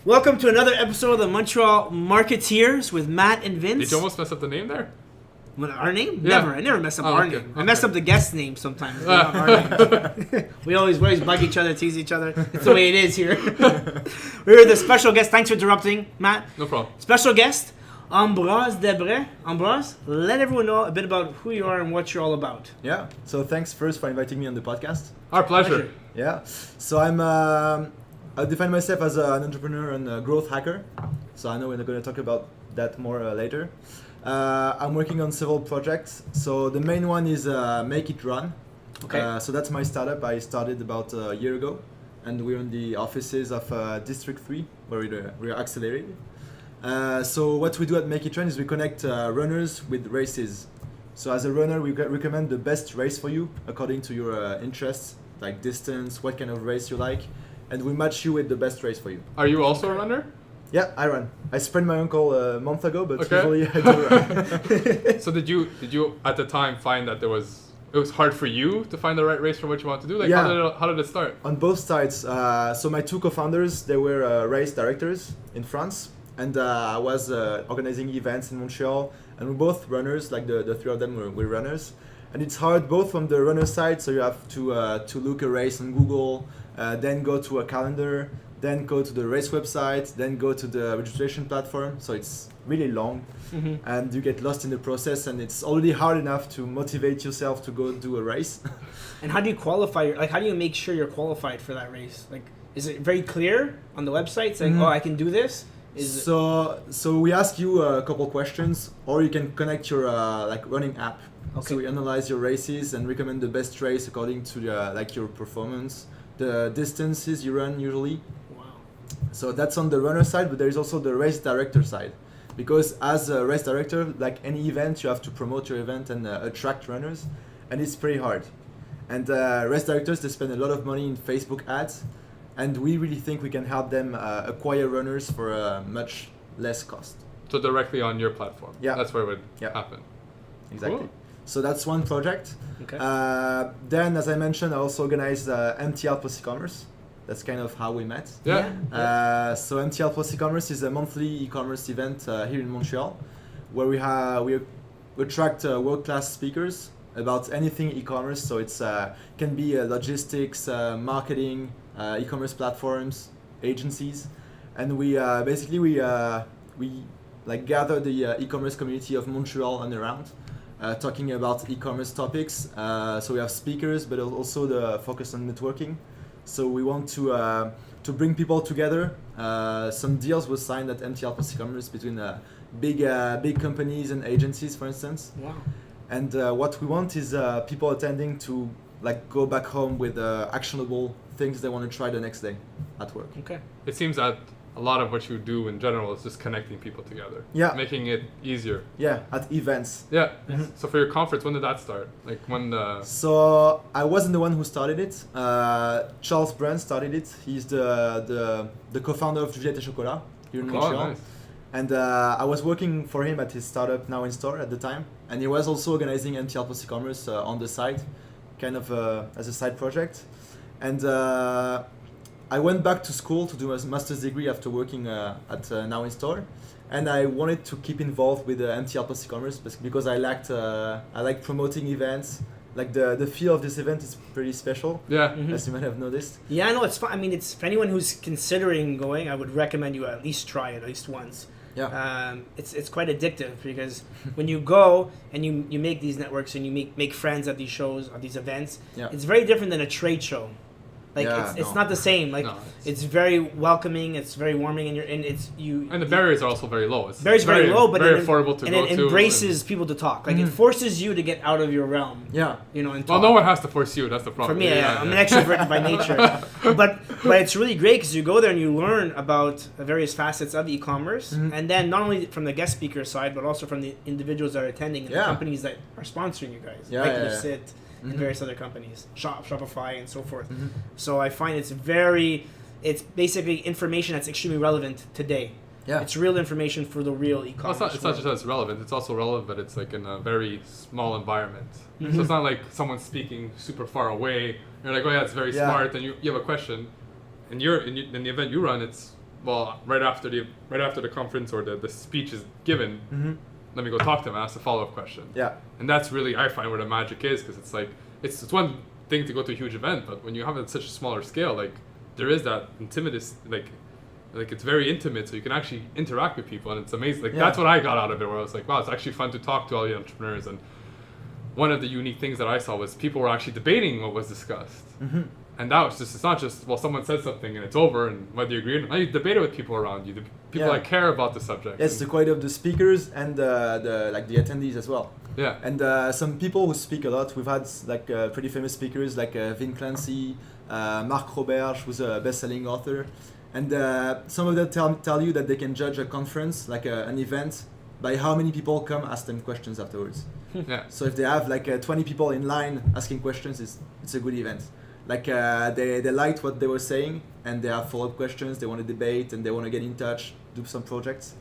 Welcome to another episode of the Montreal Marketeers with Matt and Vince. Did you almost mess up the name there? Our name? Yeah. Never. I never mess up our okay. name. I mess up the guest name sometimes. But not our names. we always bug each other, tease each other. It's the way it is here. We're the special guest. Thanks for interrupting, Matt. No problem. Special guest, Ambroise Debret. Ambroise, let everyone know a bit about who you are and what you're all about. Yeah. So thanks first for inviting me on the podcast. Our pleasure. Yeah. So I define myself as an entrepreneur and a growth hacker. So I know we're going to talk about that more later. I'm working on several projects. So the main one is Make It Run. Okay. So that's my startup. I started about a year ago, and we're in the offices of District 3, where we're accelerating. So what we do at Make It Run is we connect runners with races. So as a runner, we recommend the best race for you according to your interests, like distance, what kind of race you like, and we match you with the best race for you. Are you also a runner? Yeah, I run. I sprained my ankle a month ago, but Okay. usually I do run. So did you at the time find that it was hard for you to find the right race for what you want to do? Like Yeah. how did it start? On both sides. So my two co-founders, they were race directors in France, and I was organizing events in Montreal, and we're both runners. Like the three of them were runners, and it's hard both from the runner side. So you have to look a race on Google, then go to a calendar, then go to the race website, then go to the registration platform. So it's really long, and you get lost in the process, and it's already hard enough to motivate yourself to go do a race. And how do you qualify? How do you make sure you're qualified for that race? Like, is it very clear on the website saying, "Oh, I can do this"? So we ask you a couple questions, or you can connect your running app. Okay. So we analyze your races and recommend the best race according to your performance, the distances you run usually. Wow. So that's on the runner side, but there is also the race director side, because as a race director, like any event, you have to promote your event and attract runners, and it's pretty hard. And race directors, they spend a lot of money in Facebook ads, and we really think we can help them acquire runners for much less cost. So directly on your platform. Yeah. That's where it would Yeah. happen. Exactly. Cool. So that's one project. Okay. Then, as I mentioned, I also organize MTL Ecommerce. That's kind of how we met. Yeah. So MTL Ecommerce is a monthly e-commerce event here in Montreal, where we attract world-class speakers about anything e-commerce. So it's can be logistics, marketing, e-commerce platforms, agencies, and we like gather the e-commerce community of Montreal and around, talking about e-commerce topics. So we have speakers, but also the focus on networking. So we want to bring people together. Some deals were signed at MTL Ecommerce between big companies and agencies, for instance. Wow. And what we want is people attending to like go back home with actionable things they want to try the next day at work. Okay. It seems that a lot of what you do in general is just connecting people together. Yeah. Making it easier. Yeah, at events. Yeah. So for your conference, when did that start? Like when the So I wasn't the one who started it. Charles Brand started it. He's the co-founder of Juliette et Chocolat here in Montreal. nice. And I was working for him at his startup Now in Store at the time, and he was also organizing MTL Ecommerce on the side, kind of as a side project. And I went back to school to do a master's degree after working at Now in Store, and I wanted to keep involved with MTL Ecommerce because I liked promoting events. Like the feel of this event is pretty special, Yeah. as you might have noticed. Yeah, no, it's fun. I mean, it's for anyone who's considering going. I would recommend you at least try it at least once. Yeah. It's quite addictive because when you go and you make these networks and you make friends at these shows, at these events, Yeah. it's very different than a trade show. Like Yeah, it's no. not the same. Like No, it's very welcoming. It's very warming, and it's you. And the barriers are also very low. It's Barriers very low, but very it, affordable to and go it to. embraces people to talk. Like it forces you to get out of your realm. Yeah. You know, and Well, talk. no one has to force you. That's the For problem. me, I'm an extrovert by nature, but it's really great because you go there and you learn about various facets of e-commerce, and then not only from the guest speaker side, but also from the individuals that are attending and the Yeah. companies that are sponsoring you guys, Yeah, like yeah, you yeah. sit and various other companies, Shopify, and so forth. Mm-hmm. So I find it's basically information that's extremely relevant today. Yeah. It's real information for the real Well, e-commerce. it's not just that it's relevant. It's also relevant, but it's like in a very small environment. So it's not like someone speaking super far away. You're like, oh yeah, it's very Yeah. smart, and you have a question, and in the event you run, it's well, right after the conference or the speech is given, let me go talk to him and ask a follow-up question. Yeah. And that's really, I find, where the magic is, because it's like, it's one thing to go to a huge event, but when you have it at such a smaller scale, like, there is that intimacy, like it's very intimate, so you can actually interact with people, and it's amazing. Like, that's what I got out of it, where I was like, wow, it's actually fun to talk to all the entrepreneurs. And one of the unique things that I saw was people were actually debating what was discussed. And that was just, it's not just, well, someone said something and it's over, and whether you agree or not, you debate it with people around you, the people that care about the subject. Yes, the quality of the speakers and the attendees as well. Yeah. And some people who speak a lot, we've had like pretty famous speakers like Vin Clancy, Marc Roberge, who's a best-selling author. And some of them tell you that they can judge a conference, like an event, by how many people come ask them questions afterwards. Yeah. So if they have like 20 people in line asking questions, it's a good event. Like they liked what they were saying, and they have follow-up questions, they want to debate, and they want to get in touch, do some projects.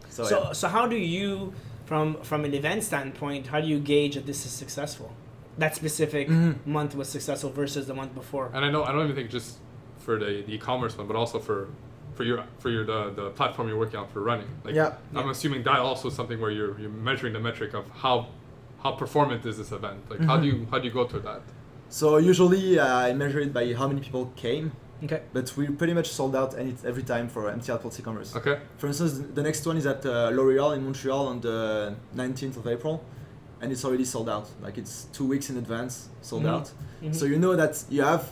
So how do you, from an event standpoint, how do you gauge that this is successful? That specific month was successful versus the month before. And I don't even think just for the e-commerce one, but also for the platform you're working on for running. Like, I'm assuming that also is something where you're measuring the metric of how performant is this event. Like, how do you go to that? So usually I measure it by how many people came. Okay. But we pretty much sold out every time for MTL Ecommerce. Okay. For instance, the next one is at L'Oreal in Montreal on the 19th of April, and it's already sold out. Like, it's 2 weeks in advance, sold out. So you know that you have,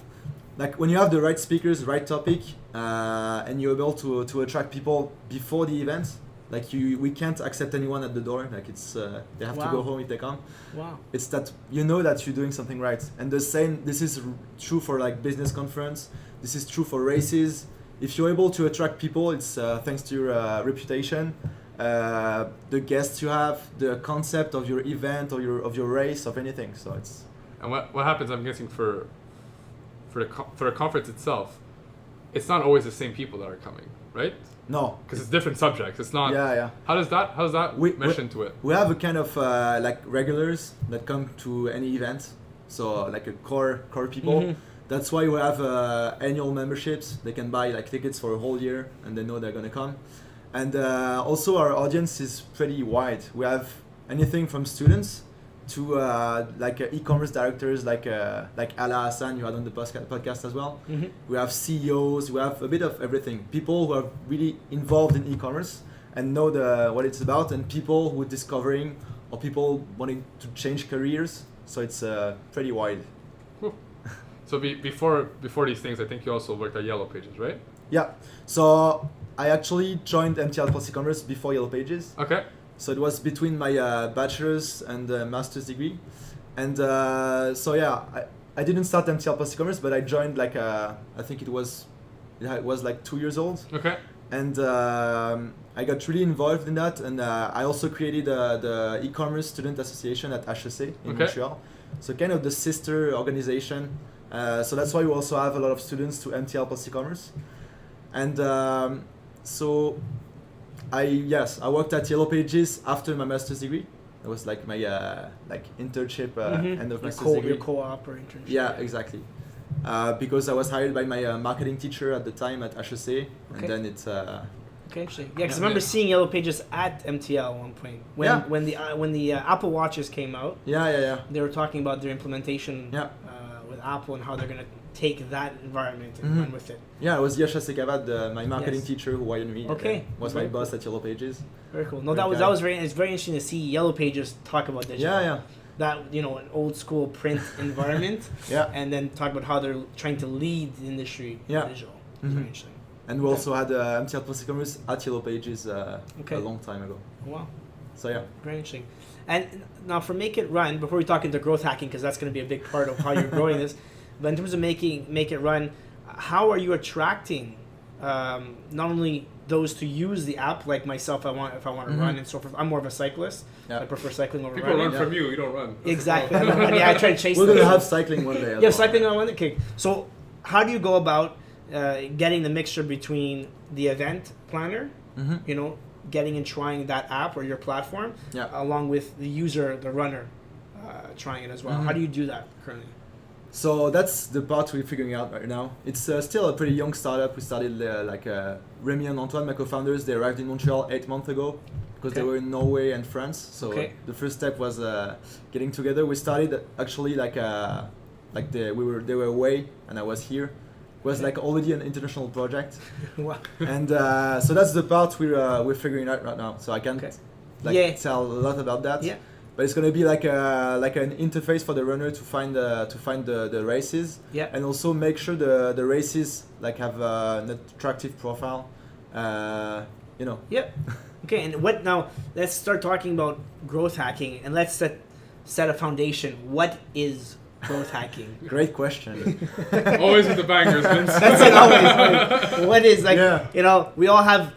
like, when you have the right speakers, right topic, and you're able to attract people before the event. Like, we can't accept anyone at the door. Like, it's they have to go home if they come. Wow. It's that you know that you're doing something right. And the same, this is true for like business conference. This is true for races. If you're able to attract people, it's thanks to your reputation, the guests you have, the concept of your event or of your race, of anything. So it's. And what happens? I'm guessing for the conference itself, it's not always the same people that are coming, right? No, because it's different subjects. It's not. Yeah. How does that mesh into it? We have a kind of like regulars that come to any event, so like a core people. That's why we have annual memberships. They can buy like tickets for a whole year, and they know they're gonna come. And also our audience is pretty wide. We have anything from students to like e-commerce directors, like Ala Hassan, you had on the podcast as well. We have CEOs. We have a bit of everything. People who are really involved in e-commerce and know what it's about, and people who are discovering, or people wanting to change careers. So it's pretty wide. So before these things, I think you also worked at Yellow Pages, right? Yeah. So I actually joined MTL Ecommerce before Yellow Pages. Okay. So it was between my bachelor's and master's degree. And so yeah, I didn't start MTL Ecommerce, but I joined like I think it was like 2 years old. Okay. And I got really involved in that, and I also created the e-commerce student association at HEC in Montreal. So kind of the sister organization. So that's why we also have a lot of students to MTL Ecommerce. And so I worked at Yellow Pages after my master's degree. It was like my internship end of master's degree. Your co-op or internship. Yeah, exactly. Because I was hired by my marketing teacher at the time at HEC, and then it's. Okay, interesting. Yeah, because I remember seeing Yellow Pages at MTL at one point when the Apple Watches came out. Yeah. They were talking about their implementation with Apple and how they're gonna take that environment and run with it. Yeah, it was Yasha Sekavad, my marketing teacher who hired me. Was my boss at Yellow Pages. Very cool. No, that was very interesting to see Yellow Pages talk about digital. Yeah. That, an old school print environment. And then talk about how they're trying to lead the industry in digital. It's very interesting. And we also had MTL Ecommerce at Yellow Pages a long time ago. Wow. So yeah. Very interesting. And now for Make It Run, before we talk into growth hacking, because that's going to be a big part of how you're growing this, but in terms of Make It Run, how are you attracting not only those to use the app, like myself, if I want to run and so forth. I'm more of a cyclist. I prefer cycling over running. People run from you don't run. That's exactly. I try to chase We're them. going to have cycling one day. Cycling on one day. Okay. So how do you go about getting the mixture between the event planner, getting and trying that app or your platform, along with the user, the runner, trying it as well? How do you do that currently? So that's the part we're figuring out right now. It's still a pretty young startup. We started Remy and Antoine, my co-founders. They arrived in Montreal 8 months ago because they were in Norway and France. So the first step was getting together. We started actually they were away and I was here. It was like already an international project. Wow. And so that's the part we're figuring out right now. So I can't tell a lot about that. Yeah. But it's gonna be like an interface for the runner to find the races, and also make sure the races have an attractive profile, Yep. Okay, and what now? Let's start talking about growth hacking, and let's set a foundation. What is growth hacking? Great question. Always with the bangers, Vince. That's it. Always. What is we all have.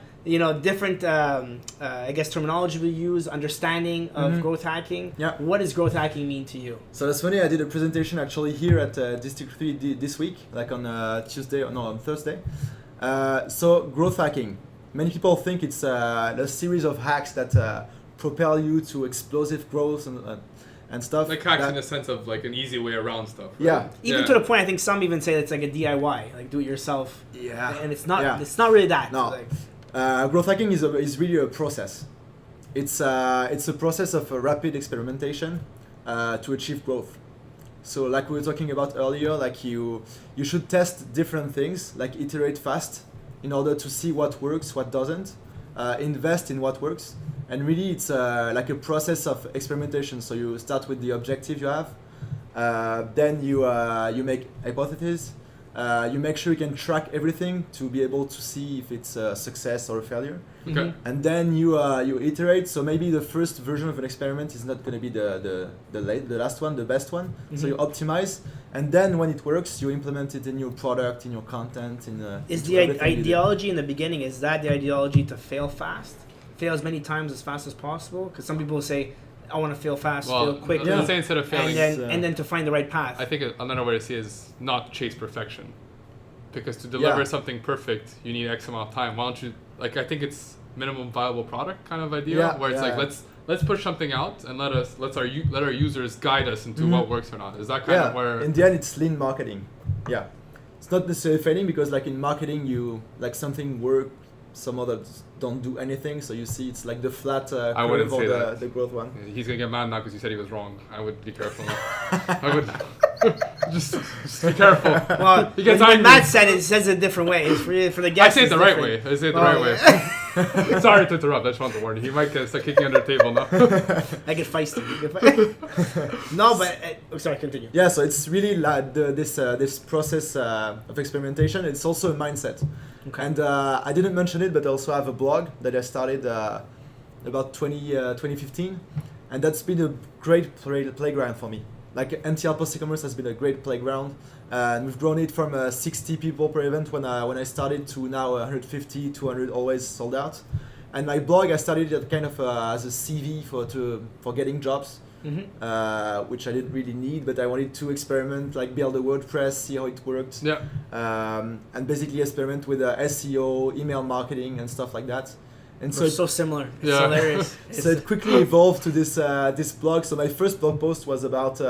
Different, I guess, terminology we use, understanding of growth hacking. Yeah. What does growth hacking mean to you? So that's funny. I did a presentation actually here at District 3 this week, on Thursday. So growth hacking. Many people think it's a series of hacks that propel you to explosive growth and stuff. Like hacks in the sense of like an easy way around stuff. Right? Yeah. Even to the point, I think some even say it's like a DIY, like do it yourself. Yeah. And it's not. Yeah. It's not really that. No. Growth hacking is really a process. It's a process of rapid experimentation to achieve growth. So like we were talking about earlier, you should test different things, iterate fast in order to see what works, what doesn't, invest in what works. And really it's a process of experimentation. So you start with the objective you have, then you make hypotheses. You make sure you can track everything to be able to see if it's a success or a failure. Okay. And then you iterate. So maybe the first version of an experiment is not going to be the last one, the best one. So you optimize, and then when it works, you implement it in your product, in your content. Is the ideology in the beginning? Is that the ideology to fail fast, fail as many times as fast as possible? Because some people say, I want to fail fast, fail quickly. Let's say instead of failing, and then to find the right path. I think another way to see it is not chase perfection, because to deliver something perfect, you need X amount of time. Why don't you I think it's minimum viable product kind of idea, where it's let's push something out and let our users guide us into what works or not. Is that kind of where? In the end, it's lean marketing. Yeah, it's not necessarily failing because in marketing you something works. Some others don't do anything, so you see it's the flat curve or the growth one. He's gonna get mad now because you said he was wrong. I would be careful. I would just be careful. Well, he gets angry. Matt said it says it a different way. It's for the guests. I say it the right way. Sorry to interrupt. I just want to warn you. He might start kicking under the table now. I get feisty. No, but sorry. Continue. Yeah, so it's really this process of experimentation. It's also a mindset. Okay. And I didn't mention it, but I also have a blog that I started about 2015, and that's been a great playground for me. MTL Ecommerce has been a great playground, and we've grown it from 60 people per event when I started to now 150, 200, always sold out. And my blog, I started it kind of as a CV for getting jobs. Which I didn't really need, but I wanted to experiment, build a WordPress, see how it worked, and basically experiment with SEO, email marketing, and stuff like that. And We're so similar. It's hilarious. So it quickly evolved to this blog. So my first blog post was about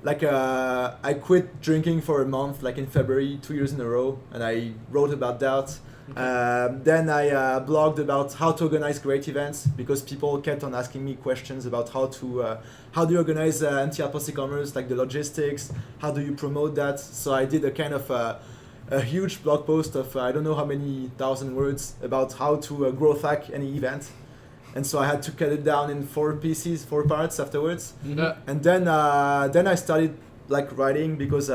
I quit drinking for a month, in February, 2 years in a row, and I wrote about that. Then I blogged about how to organize great events because people kept on asking me questions about how do you organize MTL Ecommerce, the logistics, how do you promote that. So I did a kind of a huge blog post of I don't know how many thousand words about how to growth hack any event. And so I had to cut it down in 4 parts afterwards. And then I started writing because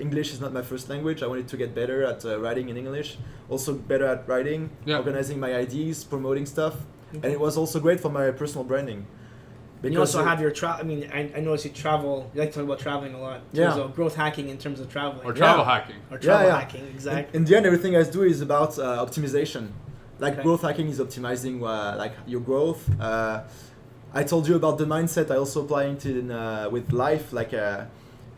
English is not my first language. I wanted to get better at writing in English, also better at writing, organizing my ideas, promoting stuff, and it was also great for my personal branding. Because you also have your travel. I mean, I notice you travel. You like to talk about traveling a lot. So growth hacking in terms of traveling. Or travel hacking. Or travel hacking, exactly. In the end, everything I do is about optimization. Growth hacking is optimizing your growth. I told you about the mindset. I also applying it with life.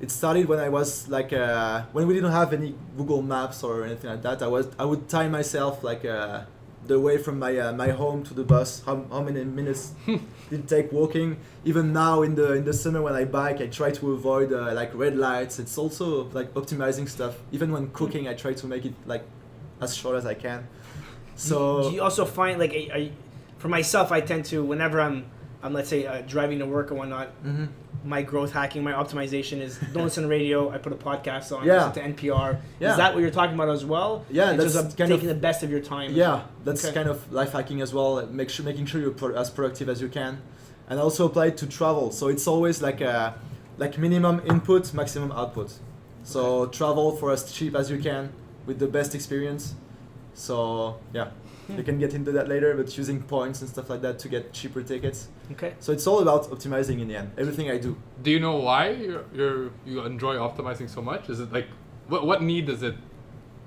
It started when I was when we didn't have any Google Maps or anything like that. I would time myself the way from my home to the bus, how many minutes did it take walking. Even now in the summer when I bike, I try to avoid like red lights. It's also like optimizing stuff. Even when cooking, I try to make it like as short as I can. So do you also find like for myself, I tend to, whenever I'm let's say driving to work or whatnot, my growth hacking, my optimization is don't listen to radio. I put a podcast on, listen to NPR. Yeah. Is that what you're talking about as well? Yeah, it's that's just kind taking of the best of your time. Yeah, that's Okay. kind of life hacking as well. Making sure you're as productive as you can, and also apply it to travel. So it's always like minimum input, maximum output. So travel for as cheap as you can with the best experience. So yeah. You can get into that later, but using points and stuff like that to get cheaper tickets. Okay. So it's all about optimizing in the end. Everything I do. Do you know why you enjoy optimizing so much? Is it like what need does it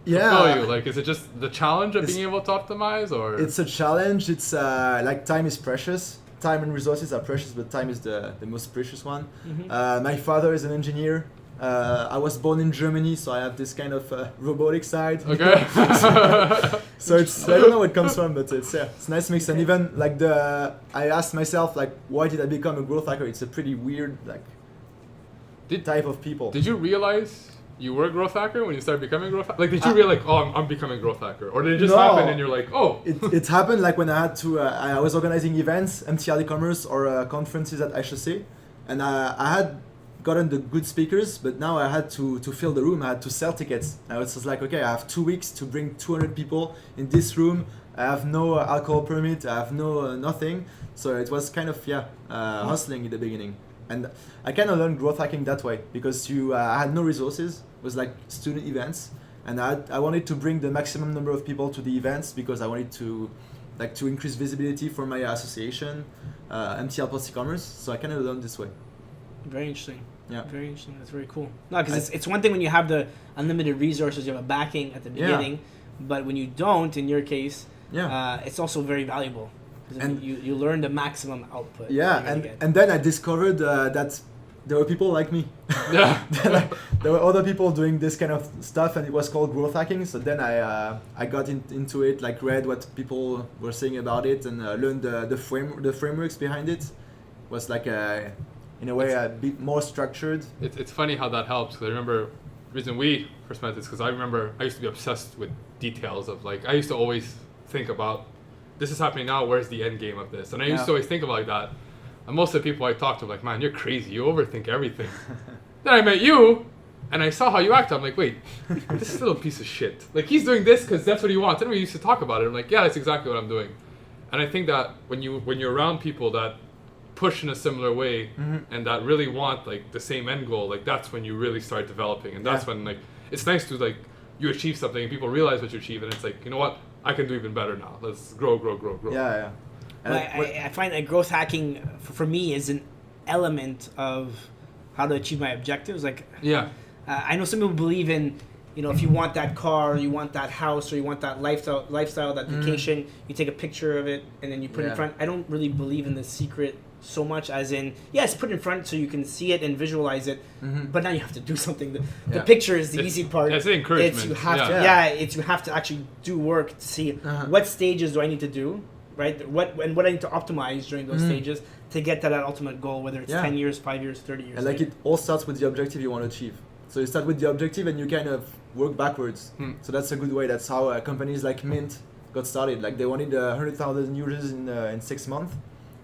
fulfill you? Like, is it just the challenge of being able to optimize, or it's a challenge? It's like time is precious. Time and resources are precious, but time is the most precious one. My father is an engineer. I was born in Germany, so I have this kind of robotic side. Okay. So it's I don't know where it comes from, but it's a nice mix. And even like I asked myself like, why did I become a growth hacker? It's a pretty weird like type of people. Did you realize you were a growth hacker when you started becoming a growth hacker? Like, did you realize like, oh, I'm becoming a growth hacker, or did it just happen and you're like, oh? It happened like when I had to. I was organizing events, MTL Ecommerce or conferences at HEC, and I had gotten the good speakers, but now I had to fill the room. I had to sell tickets. I was just like, okay, I have 2 weeks to bring 200 people in this room. I have no alcohol permit. I have no nothing. So it was kind of hustling in the beginning, and I kind of learned growth hacking that way because I had no resources. It was like student events, and I wanted to bring the maximum number of people to the events because I wanted to increase visibility for my association, MTL Ecommerce. So I kind of learned this way. Very interesting. Yeah. Very interesting. That's very cool. No, because it's one thing when you have the unlimited resources, you have a backing at the beginning, but when you don't, in your case, it's also very valuable. And you learn the maximum output. Yeah, and then I discovered that there were people like me. Yeah. There were other people doing this kind of stuff, and it was called growth hacking. So then I got into it, like read what people were saying about it, and learned the frameworks behind it. It was like in a way a bit more structured. It's funny how that helps. 'Cause I remember the reason we first met is because I remember I used to be obsessed with details of like I used to always think about this is happening now. Where's the end game of this? And I used to always think about like that. And most of the people I talked to were like, man, you're crazy. You overthink everything. Then I met you, and I saw how you act. I'm like, wait, this is still a piece of shit. Like he's doing this because that's what he wants. And we used to talk about it. I'm like, yeah, that's exactly what I'm doing. And I think that when you're around people that push in a similar way and that really want like the same end goal, like that's when you really start developing, and that's when like it's nice to like you achieve something and people realize what you achieve, and it's like, you know what, I can do even better now. Let's grow. Yeah. And I find that growth hacking for me is an element of how to achieve my objectives. Like I know some people believe in, you know, if you want that car, you want that house, or you want that lifestyle, that vacation, you take a picture of it and then you put it in front. I don't really believe in the secret so much as in, yes, put it in front so you can see it and visualize it, but now you have to do something. The picture is the easy part. It's the encouragement. It's you have to actually do work to see what stages do I need to do, right? What I need to optimize during those stages to get to that ultimate goal, whether it's 10 years, 5 years, 30 years. And like it all starts with the objective you want to achieve. So you start with the objective and you kind of work backwards. So that's a good way. That's how companies like Mint got started. Like they wanted 100,000 users in 6 months.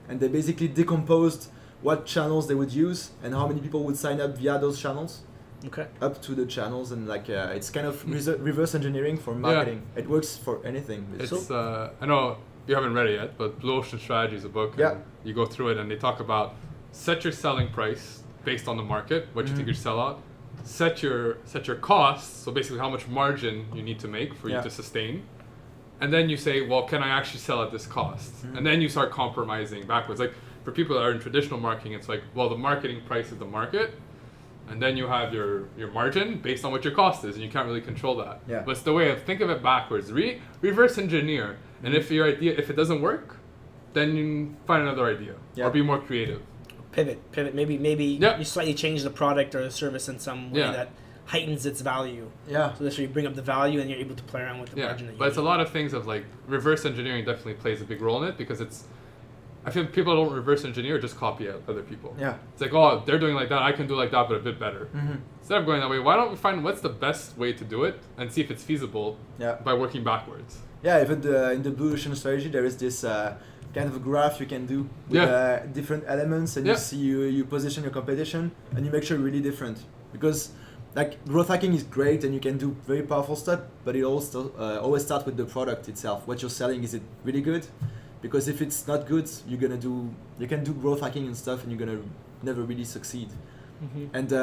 And they basically decomposed what channels they would use and how many people would sign up via those channels. Okay. Up to the channels, and like it's kind of reverse engineering for marketing. It works for anything. It's I know you haven't read it yet, but Blue Ocean Strategy is a book. Yeah. And you go through it and they talk about set your selling price based on the market, what you think you sell out. Set your costs, so basically how much margin you need to make for you to sustain. And then you say, well, can I actually sell at this cost? And then you start compromising backwards. Like for people that are in traditional marketing, it's like, well, the marketing price is the market. And then you have your margin based on what your cost is, and you can't really control that. Yeah. But it's the way of think of it backwards. Reverse engineer. And if your idea, if it doesn't work, then you find another idea or be more creative. Pivot. Maybe you slightly change the product or the service in some way that heightens its value. Yeah. So this way you bring up the value and you're able to play around with the Yeah, margin that you but it's a need. lot of things of like reverse engineering definitely plays a big role in it because I feel people don't reverse engineer, just copy out other people. Yeah. It's like, oh, they're doing like that, I can do like that, but a bit better. Mm-hmm. Instead of going that way, why don't we find what's the best way to do it and see if it's feasible Yeah. by working backwards? Yeah, even in the Blue Ocean strategy, there is this kind of a graph you can do with different elements, and you see you position your competition, and you make sure you're really different. Because like growth hacking is great, and you can do very powerful stuff, but it also always starts with the product itself. What you're selling, is it really good? Because if it's not good, you can do growth hacking and stuff, and you're gonna never really succeed. Mm-hmm. And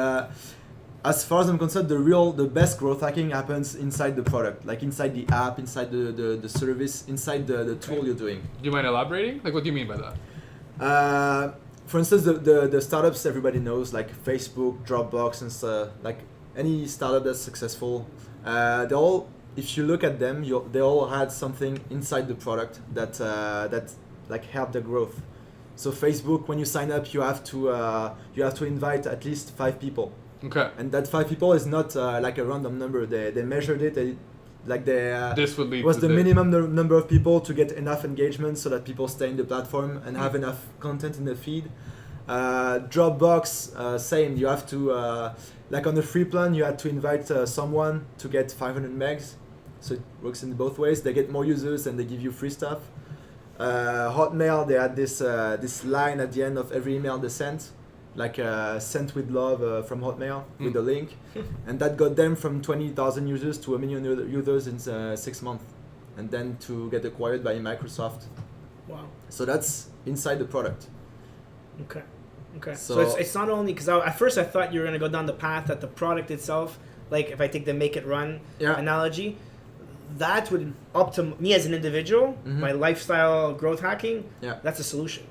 as far as I'm concerned, the best growth hacking happens inside the product, like inside the app, inside the service, inside the tool you're doing. Do you mind elaborating? Like, what do you mean by that? For instance, the startups everybody knows, like Facebook, Dropbox, and stuff, like any startup that's successful, they all, if you look at them, they all had something inside the product that like helped their growth. So Facebook, when you sign up, you have to invite at least 5 people. Okay. And that 5 people is not like a random number. They measured it. This would lead was to the minimum number of people to get enough engagement so that people stay in the platform and have enough content in the feed. Dropbox, same. You have to like on the free plan, you had to invite someone to get 500 megs. So it works in both ways. They get more users and they give you free stuff. Hotmail, they had this line at the end of every email they sent, like sent with love from Hotmail with a link, and that got them from 20,000 users to 1 million users in 6 months, and then to get acquired by Microsoft. Wow. So that's inside the product. Okay. Okay. So- So it's not only because at first I thought you were gonna go down the path that the product itself, like if I take the make it run Yeah. analogy, that would up to me as an individual, Mhm. my lifestyle growth hacking. Yeah. That's a solution,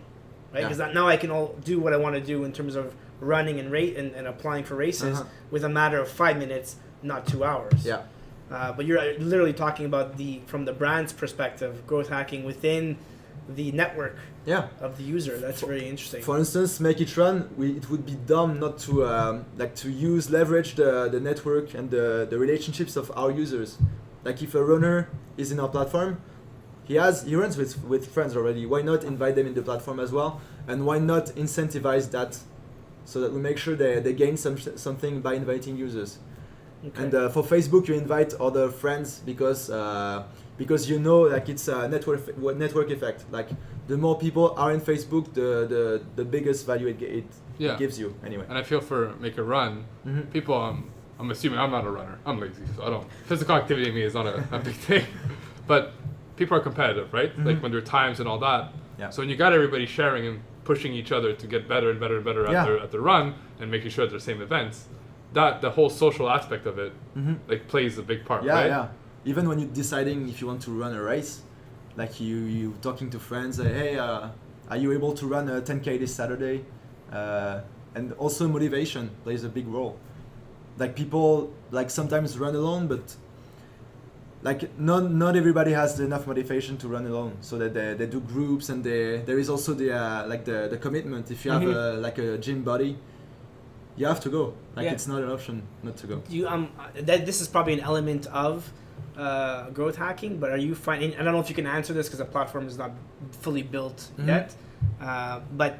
right? Yeah. Because now I can all do what I want to do in terms of running and rate and applying for races Uh-huh. with a matter of 5 minutes, not 2 hours. Yeah. But you're literally talking about from the brand's perspective, growth hacking within the network Yeah. of the user. That's very interesting. For instance, make it run. It would be dumb not to leverage the network and the relationships of our users. Like if a runner is in our platform, he runs with friends already. Why not invite them in the platform as well? And why not incentivize that, so that we make sure they gain something by inviting users. Okay. And for Facebook, you invite other friends because you know, like it's a network effect. Like the more people are in Facebook, the biggest value it Yeah. gives you. Anyway. And I feel for make a run, Mhm. people, I'm assuming I'm not a runner. I'm lazy, so I don't. Physical activity in me is not a big thing. But people are competitive, right? Mhm. Like when there are times and all that. Yeah. So when you got everybody sharing and pushing each other to get better and better and better Yeah. at their run and making sure they're same events, that the whole social aspect of it Mhm. like plays a big part, Yeah, right? yeah. Even when you're deciding if you want to run a race, like you talking to friends, hey, are you able to run a 10K this Saturday? And also motivation plays a big role. Like people like sometimes run alone, but like not everybody has enough motivation to run alone. So that they do groups, and there is also the commitment. If you have a gym buddy, you have to go. Like Yeah. it's not an option not to go. This is probably an element of growth hacking, but are you finding? I don't know if you can answer this because the platform is not fully built Mhm. yet. But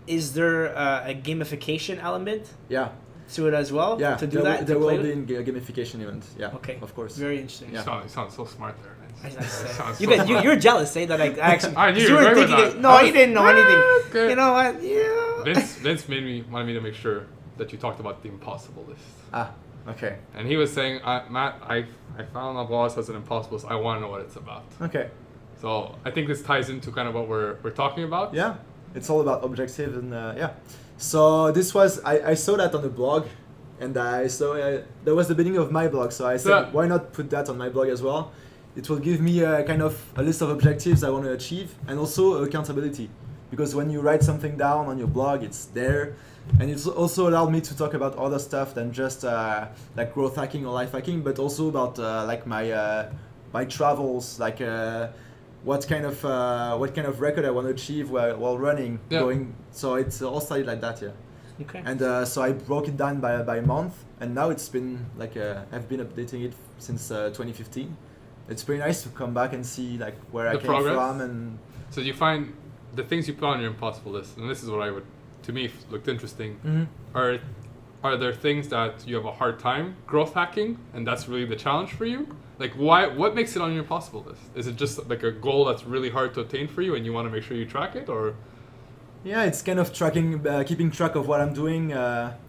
is there a gamification element Yeah. to it as well? Yeah, To do there that. there to play will be with? in gamification event. Yeah, Okay. of course. Very interesting. You sound so smart there, man. Sounds You so guys, smart. you're jealous, eh? That I actually. I knew 'cause you were were going with thinking that. No, I you was- didn't know anything. Okay. You know what? Yeah. Vince wanted me to that you talked about the impossible list. Ah, okay. And he was saying, Matt, I found Ambroise as an impossible list. I want to know what it's about. Okay. So I think this ties into kind of what we're talking about. Yeah, it's all about objectives and yeah. So this was I saw that on the blog, and I saw that was the beginning of my blog. So I said, Yeah. why not put that on my blog as well? It will give me a kind of a list of objectives I want to achieve, and also accountability. Because when you write something down on your blog, it's there, and it's also allowed me to talk about other stuff than just like growth hacking or life hacking, but also about like my travels, like what kind of record I want to achieve while running. Yeah. So it's all started like that, yeah. Okay. And so I broke it down by month, and now it's been like I've been updating it since 2015. It's pretty nice to come back and see like where I came from. And so you find the things you put on your impossible list, and this is what I would, to me, looked interesting. Are there things that you have a hard time growth hacking, and that's really the challenge for you? Like, why? What makes it on your impossible list? Is it just like a goal that's really hard to attain for you, and you want to make sure you track it, or? Yeah, it's kind of tracking, keeping track of what I'm doing.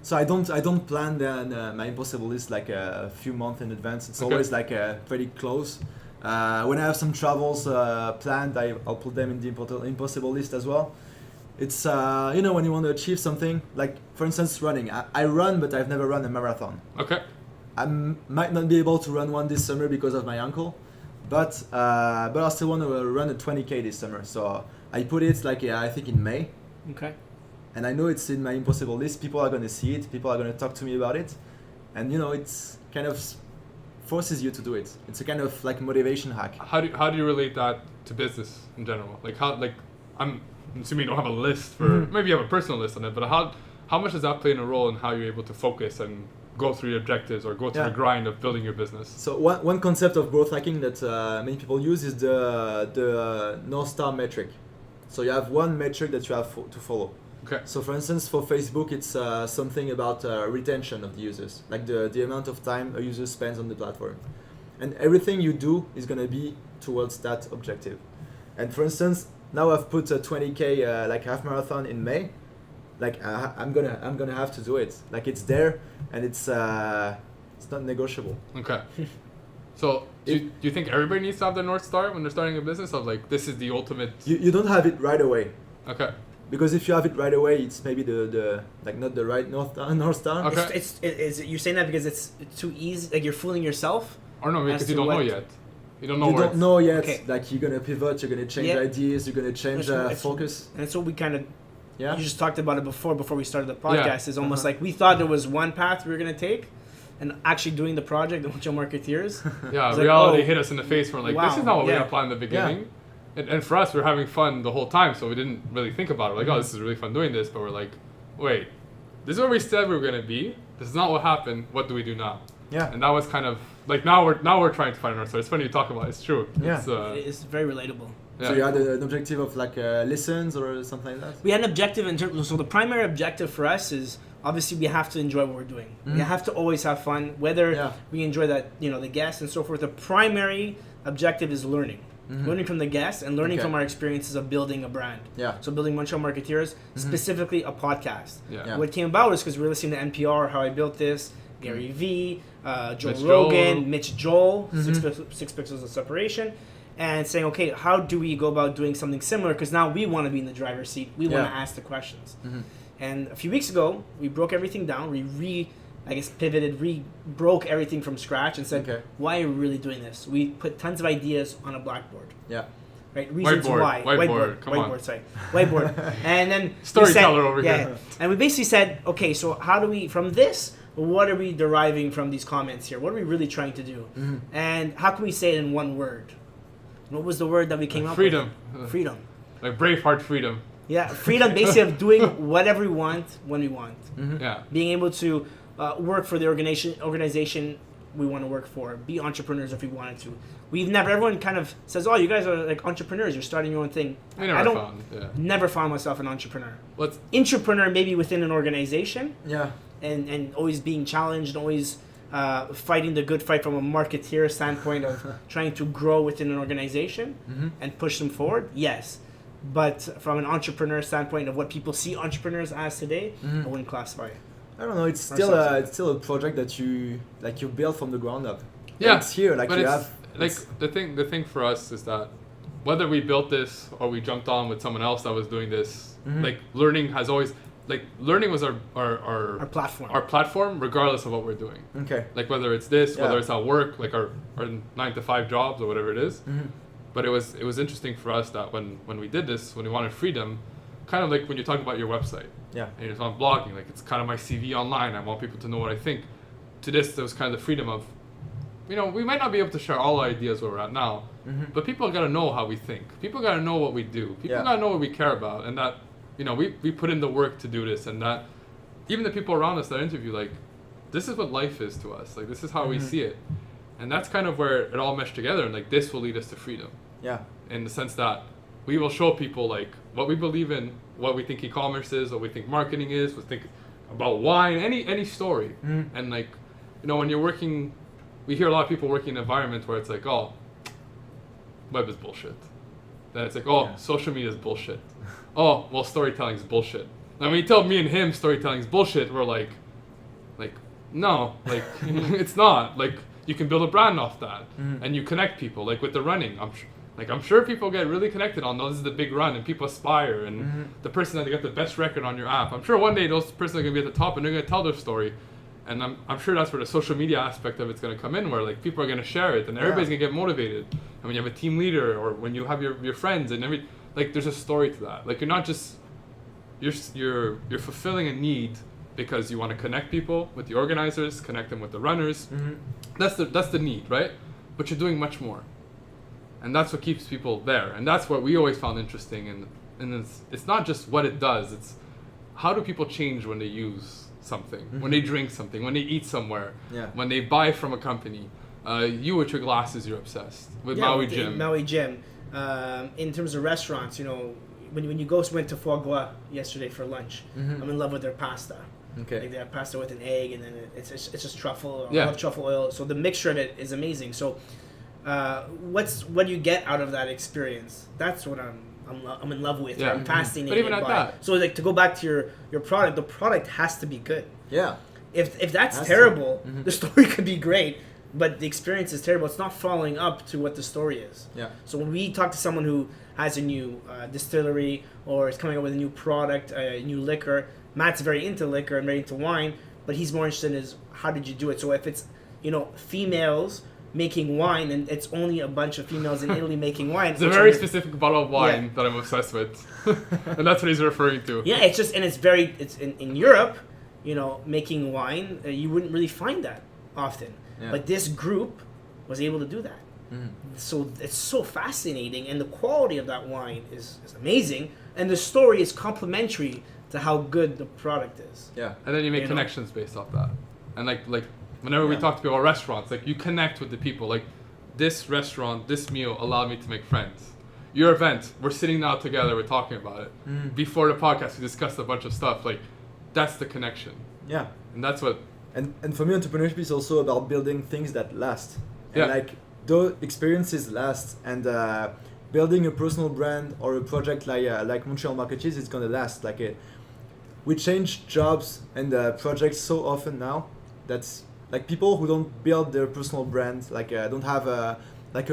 So I don't plan my impossible list like a few months in advance. It's always like pretty close. When I have some travels planned, I'll put them in the impossible list as well. It's when you want to achieve something, like for instance running. I run, but I've never run a marathon. Okay. I might not be able to run one this summer because of my ankle, but I still want to run a 20K this summer. So I put it like I think in May. Okay. And I know it's in my impossible list. People are going to see it. People are going to talk to me about it, and it's kind of forces you to do it. It's a kind of like motivation hack. How do you relate that to business in general? Like I'm assuming you don't have a list for maybe you have a personal list on it, but how much does that play in a role in how you're able to focus and go through your objectives or go through the grind of building your business? So one concept of growth hacking that many people use is the North Star metric. So you have one metric that you have to follow. Okay. So for instance, for Facebook, it's something about retention of the users, like the amount of time a user spends on the platform. And everything you do is going to be towards that objective. And for instance, now I've put a 20K like half marathon in May. Like I'm gonna have to do it. Like it's there, and it's not negotiable. Okay. So do you think everybody needs to have their North Star when they're starting a business of like, this is the ultimate? You don't have it right away. Okay. Because if you have it right away, it's maybe the like not the right North Star. Okay. Is you're saying that because it's too easy, like you're fooling yourself? Or no, because you don't know yet. You don't know. You don't know yet. Okay. Like you're gonna pivot, you're gonna change ideas, you're gonna change focus. And that's what we kind of. Yeah. You just talked about it before we started the podcast. Yeah. Is almost like we thought there was one path we were gonna take, and actually doing the project, the Montreal Marketeers. Yeah, like, reality hit us in the face. We're like, this is not what we had planned in the beginning. Yeah. And for us, we're having fun the whole time, so we didn't really think about it. We're like, oh, this is really fun doing this. But we're like, wait, this is where we said we were going to be. This is not what happened. What do we do now? Yeah. And that was kind of, like, now we're trying to find an answer. It's funny you talk about it. It's true. Yeah. It's very relatable. Yeah. So you had an objective of like listens or something like that? We had an objective in terms. So the primary objective for us is obviously we have to enjoy what we're doing. We have to always have fun, whether we enjoy that the guests and so forth. The primary objective is learning. Learning from the guests and learning from our experiences of building a brand. Yeah. So building Montreal Marketeers, specifically a podcast. Yeah. What came about is because we were listening to NPR, How I Built This, Gary Vee, Joe Rogan, Mitch Joel, 6 Pixels of Separation, and saying, okay, how do we go about doing something similar? Because now we want to be in the driver's seat. We want to ask the questions. And a few weeks ago, we broke everything down. We pivoted, broke everything from scratch and said, why are we really doing this? We put tons of ideas on a blackboard. Yeah. Right? Reasons why. Whiteboard. And then storyteller over here. And we basically said, okay, so how do we, from this, what are we deriving from these comments here? What are we really trying to do? And how can we say it in one word? What was the word that we came up with? Freedom. Like Braveheart freedom. Yeah, freedom basically of doing whatever we want when we want. Yeah. Being able to work for the organization we want to work for. Be entrepreneurs if we wanted to. Everyone kind of says, oh, you guys are like entrepreneurs. You're starting your own thing. Never found myself an entrepreneur. Entrepreneur maybe within an organization. Yeah. And always being challenged, always fighting the good fight from a marketeer standpoint of trying to grow within an organization and push them forward. Yes. But from an entrepreneur standpoint of what people see entrepreneurs as today, I wouldn't classify it. I don't know. It's still a project that you built from the ground up. Yeah, it's here. Like but you it's, have. Like the thing for us is that whether we built this or we jumped on with someone else that was doing this, like learning has always learning was our platform. Our platform, regardless of what we're doing. Okay. Like whether it's this, whether it's at work, like our 9-to-5 jobs or whatever it is. But it was interesting for us that when we did this, when we wanted freedom, kind of like when you talk about your website. Yeah. And it's on blogging, like it's kind of my CV online. I want people to know what I think. To this, there was kind of the freedom of, we might not be able to share all our ideas where we're at now, but people got to know how we think. People got to know what we do. People got to know what we care about, and that, we put in the work to do this, and that even the people around us that I interview, like, this is what life is to us. Like, this is how we see it. And that's kind of where it all meshed together. And like, this will lead us to freedom. Yeah. In the sense that we will show people like what we believe in, what we think e-commerce is, what we think marketing is, what we think about wine, any story. And like, you know, when you're working, we hear a lot of people working in an environment where it's like, oh, web is bullshit. Then it's like, oh, social media is bullshit. Oh, well, storytelling is bullshit. And when you tell me and him storytelling is bullshit, we're like, no, like, it's not. Like, you can build a brand off that, and you connect people. Like with the running, I'm sure people get really connected on those. This is the big run, and people aspire. And the person that got the best record on your app, I'm sure one day those persons are gonna be at the top, and they're gonna tell their story. And I'm sure that's where the social media aspect of it's gonna come in, where like people are gonna share it, and everybody's gonna get motivated. And when you have a team leader, or when you have your friends, and like there's a story to that. Like you're not just you're fulfilling a need because you want to connect people with the organizers, connect them with the runners. That's the need, right? But you're doing much more, and that's what keeps people there. And that's what we always found interesting. And it's not just what it does; it's how do people change when they use something, when they drink something, when they eat somewhere, when they buy from a company. You with your glasses, you're obsessed with Maui Gym. Maui Gym. In terms of restaurants, you know, when you went to Foie Gras yesterday for lunch, I'm in love with their pasta. Okay. Like they have pasta with an egg, and then it's just truffle. Yeah. I love truffle oil. So the mixture of it is amazing. So, what do you get out of that experience? That's what I'm in love with. Yeah. I'm fascinated. But even at by. that. So like to go back to your product, the product has to be good. Yeah. If that's terrible, the story could be great, but the experience is terrible. It's not following up to what the story is. Yeah. So when we talk to someone who has a new distillery or is coming up with a new product, a new liquor, Matt's very into liquor and very into wine, but he's more interested in how did you do it. So if it's, you know, females making wine and it's only a bunch of females in Italy making wine. It's a very specific bottle of wine that I'm obsessed with. And that's what he's referring to. Yeah, it's in Europe, you know, making wine, you wouldn't really find that often. Yeah. But this group was able to do that. So it's so fascinating, and the quality of that wine is amazing, and the story is complementary to how good the product is. Yeah. And then you make connections based off that. And like whenever we talk to people about restaurants, like you connect with the people. Like this restaurant, this meal allowed me to make friends. Your event, we're sitting now together, we're talking about it. Before the podcast, we discussed a bunch of stuff. Like that's the connection. Yeah. And that's what. And for me, entrepreneurship is also about building things that last. And like those experiences last, and building a personal brand or a project like Montreal Marketeers is gonna last. We change jobs and projects so often now that's like people who don't build their personal brand, don't have a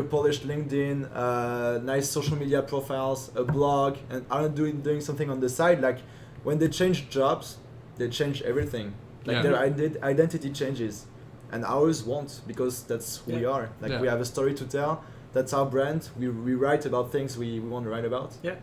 polished LinkedIn, nice social media profiles, a blog, and aren't doing something on the side. Like when they change jobs, they change everything. Their identity changes, and ours won't, because that's who we are. We have a story to tell. That's our brand. We write about things we want to write about. Yeah,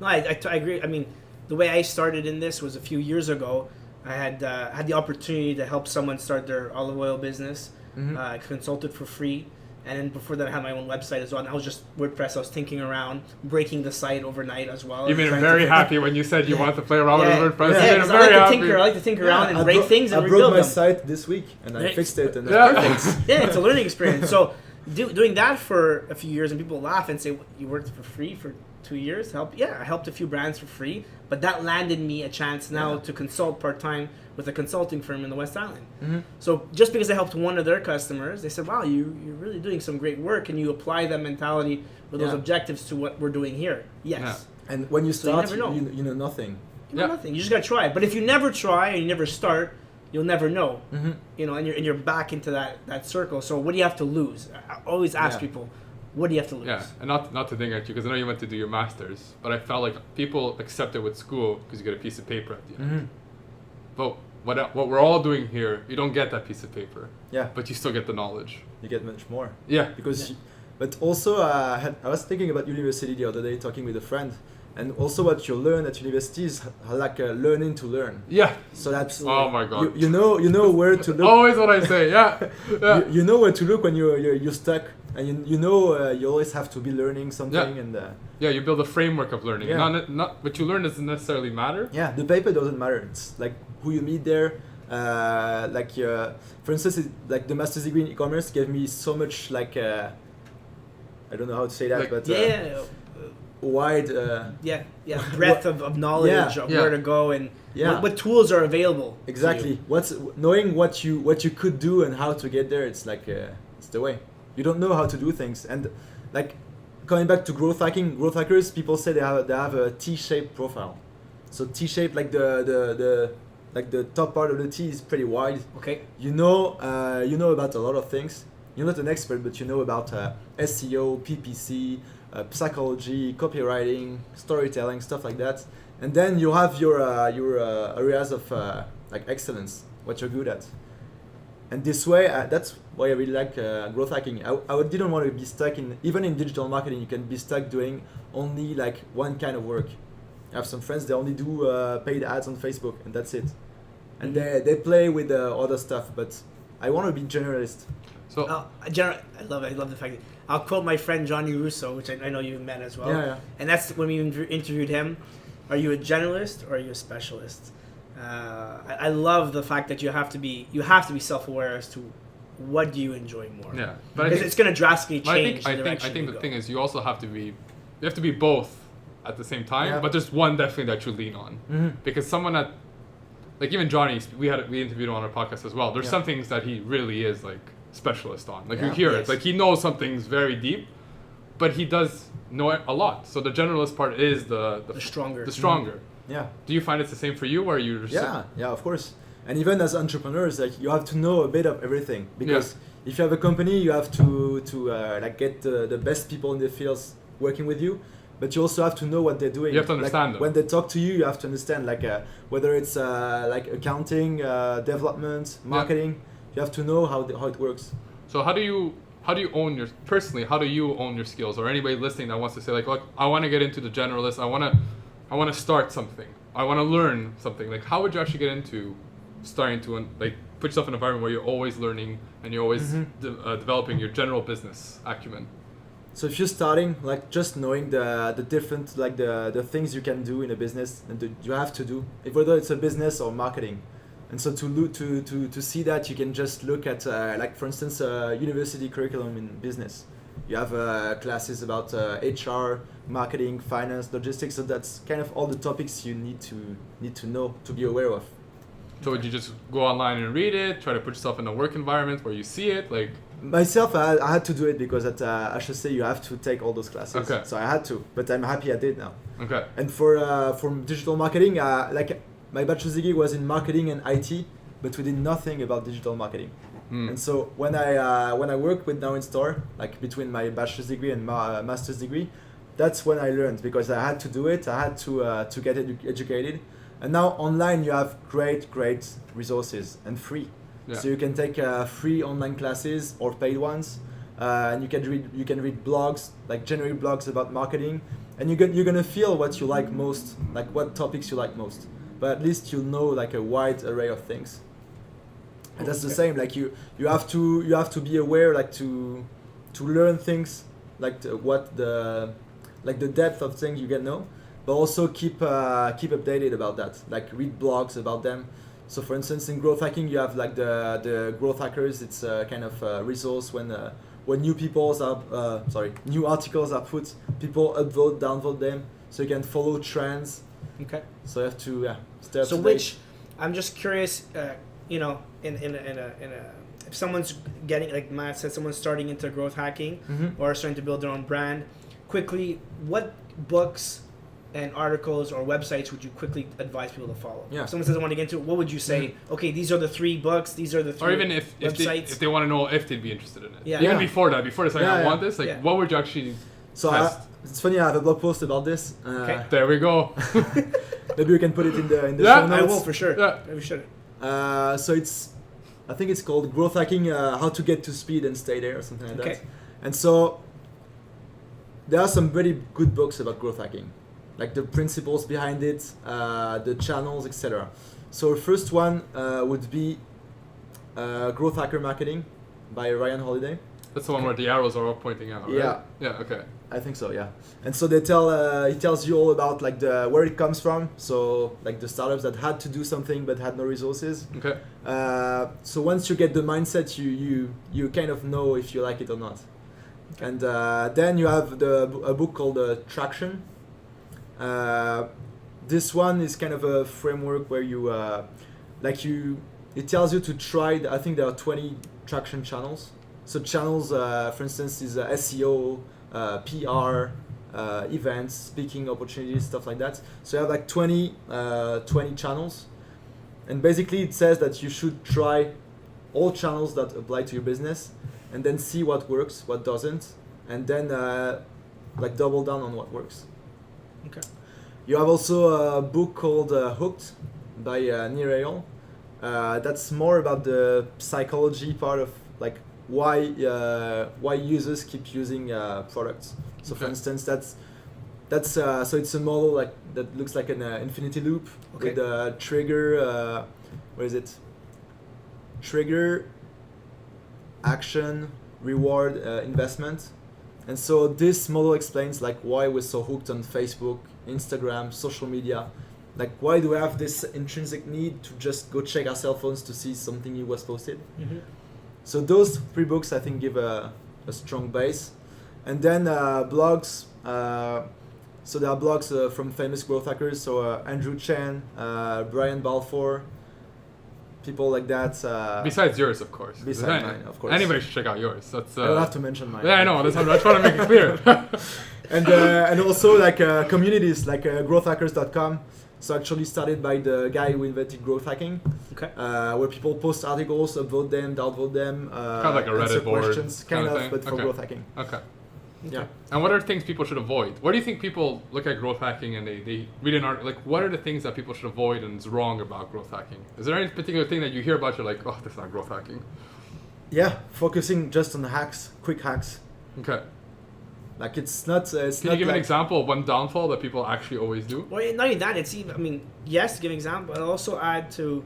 no, I agree. I mean, the way I started in this was a few years ago. I had the opportunity to help someone start their olive oil business. I consulted for free. And then before that, I had my own website as well. And I was just WordPress. I was tinking around, breaking the site overnight as well. You made him very happy when you said you wanted to play around with WordPress. Yeah, because I like to tinker around and break things and rebuild them. I broke my site this week, and I fixed it, and it's perfect. Yeah, it's a learning experience. So doing that for a few years, and people laugh and say, you worked for free for 2 years? I helped a few brands for free. But that landed me a chance now to consult part-time with a consulting firm in the West Island. So just because I helped one of their customers, they said, wow, you're really doing some great work, and you apply that mentality with those objectives to what we're doing here. Yes. Yeah. And when you start, you know nothing. You know nothing. You just got to try. But if you never try and you never start, you'll never know. You know, and you're back into that circle. So what do you have to lose? I always ask people, what do you have to lose? Yeah, and not to ding at you, because I know you went to do your master's, but I felt like people accept it with school because you get a piece of paper at the end. But what we're all doing here, you don't get that piece of paper. Yeah. But you still get the knowledge. You get much more. Yeah. Because, but also I was thinking about university the other day, talking with a friend, And also what you learn at university is like learning to learn. Yeah. So that's Oh my god. you know where to look. Always what I say. Yeah. Yeah. You know where to look when you're stuck, and you know you always have to be learning something. Yeah. And Yeah, you build a framework of learning. Yeah. Not what you learn doesn't necessarily matter. yeah, the paper doesn't matter. It's like who you meet there. For instance, like the master's degree in e-commerce gave me so much like I don't know how to say that, Like, but wide. breadth of knowledge of Yeah. where to go and Yeah. what tools are available. to Exactly. you. What's knowing what you could do and how to get there. It's like it's the way. You don't know how to do things, and like coming back to growth hacking, growth hackers, people say they have a T-shaped profile. So T-shaped, like the top part of the T is pretty wide. Okay. You know about a lot of things. You're not an expert, but you know about SEO, PPC, psychology, copywriting, storytelling, stuff like that. And then you have your areas of like excellence, what you're good at. And this way, that's why I really like growth hacking. I didn't want to be stuck even in digital marketing, you can be stuck doing only like one kind of work. I have some friends, they only do paid ads on Facebook, and that's it. And they play with other stuff, but I want to be generalist. So I love it. I love the fact that I'll quote my friend Johnny Russo, which I know you've met as well. Yeah. And that's when we interviewed him. Are you a generalist or are you a specialist? I love the fact that you have to be self-aware as to what do you enjoy more. yeah, but Because it's going to drastically change I the direction think you the go. thing is you also have to be both at the same time, Yeah. but there's one definitely that you lean on. Mm-hmm. Because someone that like even Johnny, we interviewed him on our podcast as well. There's Yeah. some things that he really is like specialist on. Like you Yeah. hear Yes. it, like he knows some things very deep, but he does know it a lot. So the generalist part is the stronger. The stronger. Yeah. Do you find it's the same for you, or are you? Just Yeah, of course. And even as entrepreneurs, like you have to know a bit of everything, because if you have a company, you have to like get the best people in the fields working with you, but you also have to know what they're doing. You have to understand like, them. when they talk to you. You have to understand like whether it's like accounting, development, marketing. You have to know how it works. So how do you own how do you own your skills, or anybody listening that wants to say like, look, I want to get into the generalist. I want to start something. I want to learn something. Like, how would you actually get into starting to like put yourself in an environment where you're always learning and you're always developing your general business acumen? So if you're starting, like just knowing the different like the things you can do in a business and you have to do, whether it's a business or marketing. And so to see that, you can just look at like for instance university curriculum in business. You have classes about HR, marketing, finance, logistics. So that's kind of all the topics you need to know, to be aware of. So would you just go online and read it, try to put yourself in a work environment where you see it, like? Myself, I had to do it because at HEC you have to take all those classes. Okay. So I had to, but I'm happy I did now. Okay. And for digital marketing, like my bachelor's degree was in marketing and IT, but we did nothing about digital marketing. And so when I worked with Now in Store, like between my bachelor's degree and master's degree, that's when I learned, because I had to do it. I had to get educated. And now online you have great resources and free. Yeah. So you can take free online classes or paid ones, and you can read blogs, like generic blogs about marketing, and you're gonna feel what you like most, like what topics you like most. But at least you'll know like a wide array of things. And that's the same. Like you have to be aware, like to learn things, like the depth of things you can know, but also keep updated about that. Like read blogs about them. So for instance, in growth hacking, you have like the growth hackers. It's a kind of resource when new new articles are put, people upvote, downvote them, so you can follow trends. Okay. So you have to stay up So to date. which, I'm just curious, in a if someone's getting, like Matt said, someone's starting into growth hacking or starting to build their own brand, quickly, what books and articles or websites would you quickly advise people to follow? Yeah. If someone says I want to get into it, what would you say? Okay, these are the 3 books. These are the 3 Or even if websites. they want to know if they'd be interested in it. Yeah. Even Yeah. before they say I want this, like Yeah. what would you actually So test? it's funny, I have a blog post about this. Okay. There we go. Maybe we can put it in the Yeah, show I notes. will for sure. Yeah. We should. So I think it's called Growth Hacking: How to Get to Speed and Stay There, or something like Okay. that. And so there are some very good books about growth hacking. like the principles behind it, the channels, etc. So first one would be Growth Hacker Marketing by Ryan Holiday. That's the one where the arrows are all pointing out, right? Yeah. Yeah, okay. I think so, yeah. And so they he tells you all about like where it comes from. So like the startups that had to do something but had no resources. Okay. So once you get the mindset, you kind of know if you like it or not. Okay. And then you have a book called Traction. This one is kind of a framework where it tells you to try. I think there are 20 traction channels. So channels, for instance, is SEO, PR, events, speaking opportunities, stuff like that. So you have like 20 channels. And basically it says that you should try all channels that apply to your business and then see what works, what doesn't, and then like double down on what works. Okay. You have also a book called Hooked by Nir Eyal. That's more about the psychology part of like why users keep using products. So for instance, that's so it's a model like that looks like an infinity loop with a trigger. What is it? Trigger, action, reward, investment. And so this model explains like why we're so hooked on Facebook, Instagram, social media. Like why do we have this intrinsic need to just go check our cell phones to see something new was posted? Mm-hmm. So those 3 books I think give a strong base. And then blogs. So there are blogs from famous growth hackers. So Andrew Chen, Brian Balfour, people like that. Besides yours, of course. Besides mine, of course. Anybody should check out yours. That's. I don't have to mention mine. Yeah, I know. That's I trying to make it clear. And also like communities like growthhackers.com. So actually started by the guy who invented growth hacking. Okay. Where people post articles, upvote them, downvote them. Kind of like a Reddit board. Questions, kind of, but for growth hacking. Okay. Yeah. And what are things people should avoid? What do you think people look at growth hacking and they read an article? Like, what are the things that people should avoid and is wrong about growth hacking? Is there any particular thing that you hear about you're like, oh, that's not growth hacking? Yeah, focusing just on the hacks, quick hacks. Okay. Like it's not. Can you give an example of one downfall that people actually always do? Well, not only that, it's even. I mean, yes, give an example, but also add to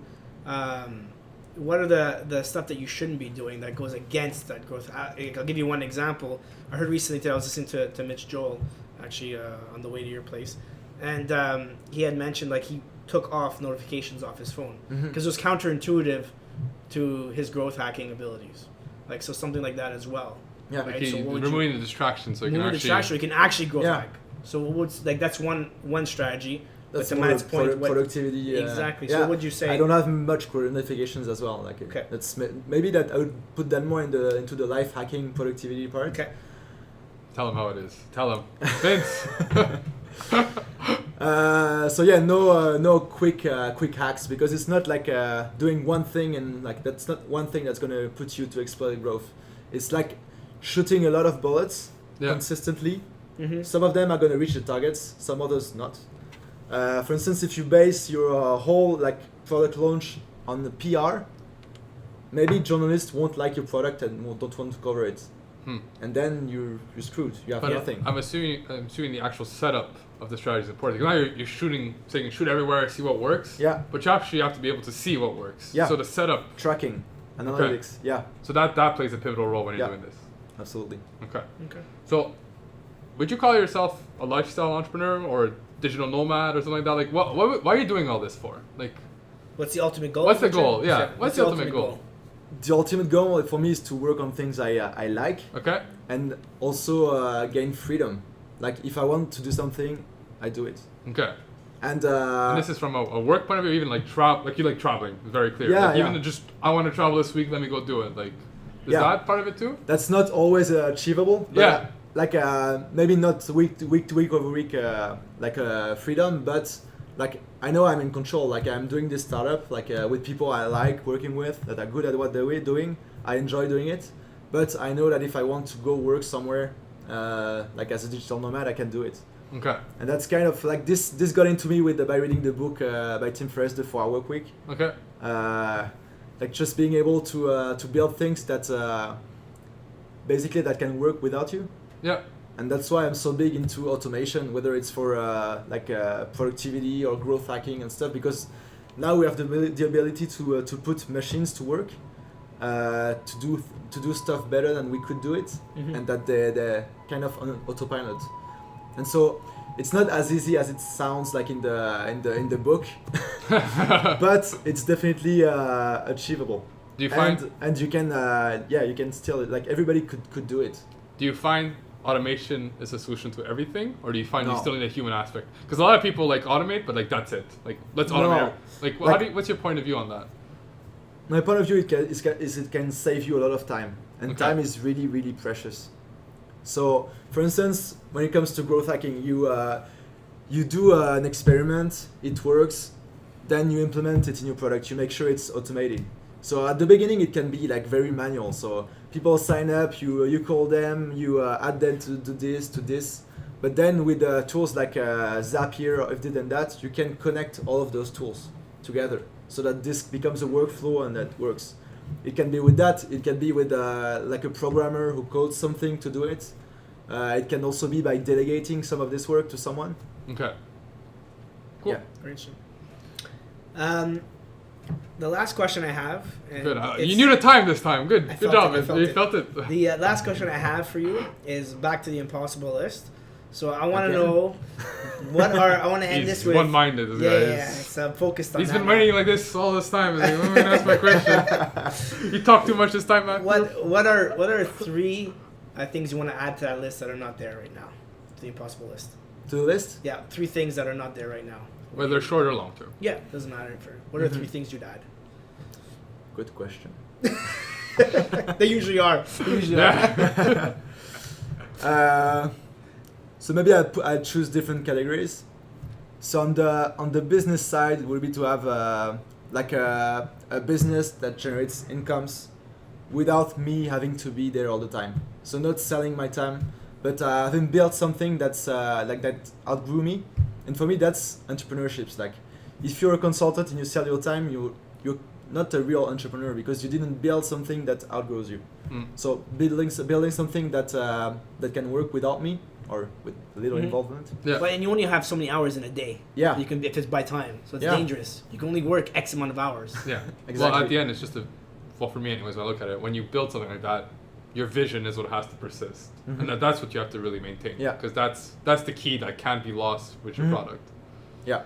what are the stuff that you shouldn't be doing that goes against that growth. I'll give you one example. I heard recently that I was listening to Mitch Joel, actually on the way to your place, and he had mentioned like he took off notifications off his phone because it was counterintuitive to his growth hacking abilities. Like so, something like that as well. Yeah, right? like so removing the distraction so you can actually growth hack. So what's like that's one strategy. That's to Matt's point, productivity. Exactly. So would you say? I don't have much notifications as well. Like that's maybe that I would put that more into the life hacking productivity part. Okay. Tell them how it is. Tell them, Vince. So yeah, no quick hacks because it's not like doing one thing and like that's not one thing that's gonna put you to explosive growth. It's like shooting a lot of bullets consistently. Mm-hmm. Some of them are gonna reach the targets, some others not. For instance, if you base your whole like product launch on the PR, maybe journalists won't like your product and don't want to cover it. And then you're screwed. You have nothing. I'm assuming the actual setup of the strategy is important. Because now you're shooting, saying shoot everywhere, see what works. Yeah. But you actually have to be able to see what works. Yeah. So the setup. Tracking, analytics. Okay. Yeah. So that plays a pivotal role when you're doing this. Absolutely. Okay. So, would you call yourself a lifestyle entrepreneur or digital nomad or something like that? Like, why are you doing all this for? Like, what's the ultimate goal? What's the goal? Yeah. What's the ultimate goal? The ultimate goal for me is to work on things I like. Okay. And also gain freedom. Like if I want to do something, I do it. Okay. And this is from a work point of view, even like like you like traveling. It's very clear. Yeah. Like even just I want to travel this week. Let me go do it. Like, is that part of it too? That's not always achievable. But like maybe not week to week over week freedom, but like I know I'm in control. Like I'm doing this startup like with people I like working with that are good at what they're doing. I enjoy doing it, but I know that if I want to go work somewhere, like as a digital nomad, I can do it. Okay. And that's kind of like this got into me by reading the book by Tim Ferriss, The 4-Hour Workweek. Okay. Like just being able to build things that basically that can work without you. Yeah. and that's why I'm so big into automation, whether it's for productivity or growth hacking and stuff, because now we have the ability to put machines to work, to do stuff better than we could do it, and that they're kind of on autopilot. And so it's not as easy as it sounds like in the book, but it's definitely achievable. Do you find and you can you can still, like, everybody could do it. Do you find automation is a solution to everything, or do you find No. you still need a human aspect? Because a lot of people like automate, but like that's it. Like let's automate. Like, what's your point of view on that? My point of view is it can save you a lot of time, and Okay. time is really, really precious. So, for instance, when it comes to growth hacking, you do an experiment, it works, then you implement it in your product. You make sure it's automated. So at the beginning, it can be like very manual. So people sign up, you call them, you add them to do this, to this. But then with tools like Zapier or if did and that, you can connect all of those tools together so that this becomes a workflow and that works. It can be with that. It can be with like a programmer who codes something to do it. It can also be by delegating some of this work to someone. Okay. Cool. Yeah. Very interesting. The last question I have. And Good. it's- You knew the time this time. Good. I Good felt job. it, I felt You it. felt it. The last question I have for you is back to the impossible list. So I want to Again? know I want to end He's this with. one-minded. This Yeah, guy yeah, is. it's focused on He's that been now. waiting like this all this time. He's like, when am I gonna ask my question? You talk too much this time, man. What are three things you want to add to that list that are not there right now? To the impossible list. To the list? Yeah, three things that are not there right now. Whether short or long term. Yeah, doesn't matter. What are three things you'd add? Good question. They usually are. Yeah. So maybe I choose different categories. So on the business side, it would be to have a business that generates incomes without me having to be there all the time. So not selling my time, but having built something that's like that outgrew me. And for me, that's entrepreneurship. Like, if you're a consultant and you sell your time, you're not a real entrepreneur because you didn't build something that outgrows you. So building something that can work without me or with little involvement. Yeah. But and you only have so many hours in a day. Yeah. You can if it's by time, so it's Yeah. dangerous. You can only work X amount of hours. Yeah. Exactly. Well, at the end, it's just well, for me anyways, when I look at it, when you build something like that, your vision is what has to persist. And that's what you have to really maintain. Yeah. Because that's the key that can't be lost with your product. Yeah.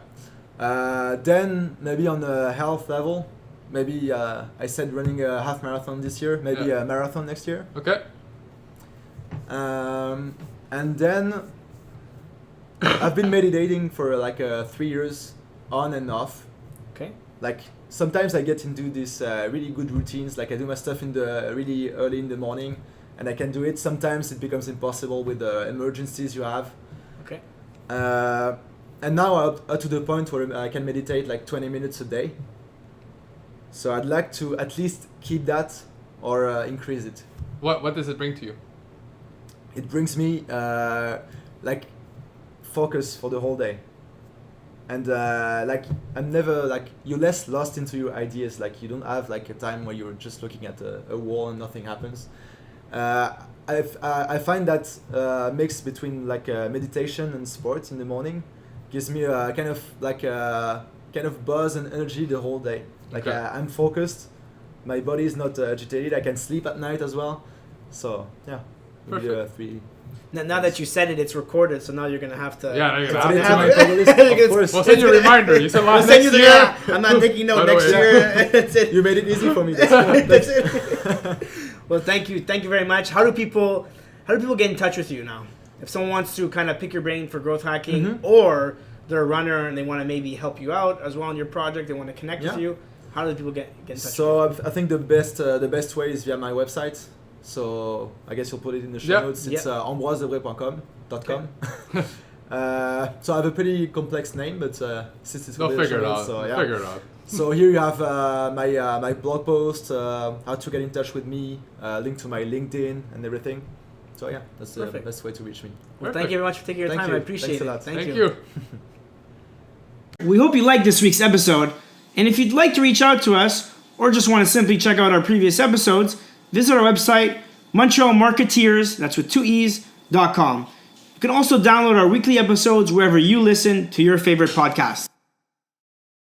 Then maybe on the health level, maybe I said running a half marathon this year, maybe Yeah. a marathon next year. Okay. And then I've been meditating for like 3 years on and off. Okay. Like sometimes I get into these really good routines, like I do my stuff in the really early in the morning and I can do it. Sometimes it becomes impossible with the emergencies you have. Okay. And now up to the point where I can meditate like 20 minutes a day. So I'd like to at least keep that or increase it. What does it bring to you? It brings me like focus for the whole day. And like I'm never like you're less lost into your ideas. Like you don't have like a time where you're just looking at a wall and nothing happens. I find that mix between like meditation and sports in the morning gives me a kind of buzz and energy the whole day. Like Okay. I'm focused, my body is not agitated. I can sleep at night as well. So yeah, maybe, Perfect. 3. Now that you said it, it's recorded, so now you're gonna have to. Yeah, now you're It's gonna been have to to. my list, of course. We'll send you a reminder. You said I'll last send you next the. year. Yeah, I'm not taking note By the next way. year. That's it. You made it easy for me. That's cool. That's it. Well, thank you very much. How do people get in touch with you now? If someone wants to kind of pick your brain for growth hacking, or they're a runner and they want to maybe help you out as well on your project, they want to connect with Yeah. you. How do people get in touch? So I think the best way is via my website. So I guess you'll put it in the show Yeah. notes. It's Yeah. ambroisedebret.com. So I have a pretty complex name, but since it's They'll in the figure show it notes, out. so, They'll yeah. figure it out. So here you have my blog post, how to get in touch with me, link to my LinkedIn and everything. So yeah, that's the Perfect. best way to reach me. Well, thank you very much for taking your Thank time. you. I appreciate Thanks a it. lot. Thank you. We hope you liked this week's episode. And if you'd like to reach out to us or just want to simply check out our previous episodes, visit our website, MontrealMarketeers, that's with 2 E's.com. You can also download our weekly episodes wherever you listen to your favorite podcast.